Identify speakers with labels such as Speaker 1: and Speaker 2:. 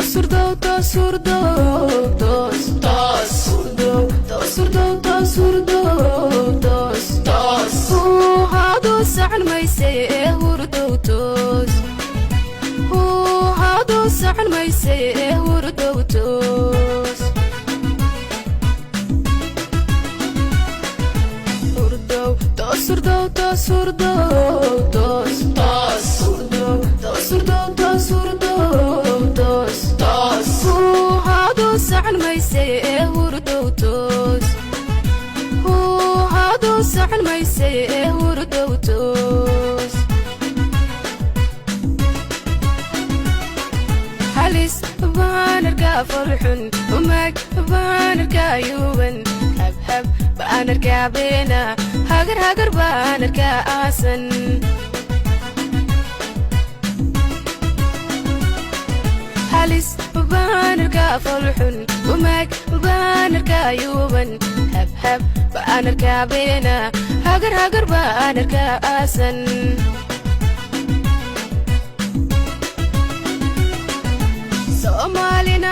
Speaker 1: surdo to surdo dos dos surdo to surdo to surdo dos dos hado sacan mayse hurdo tos hado sacan mayse hurdo tos surdo to surdo dos dos surdo to surdo to surdo dos dos hado sacan mayse hurdo tos hado sacan mayse hurdo tos halis banarka farxun umag banarka yuban hab hab banarka bena hagar hagar banarka asan halis banarka farxun umag banarka yuban hab hab banarka bena hagar hagar banarka asan somalina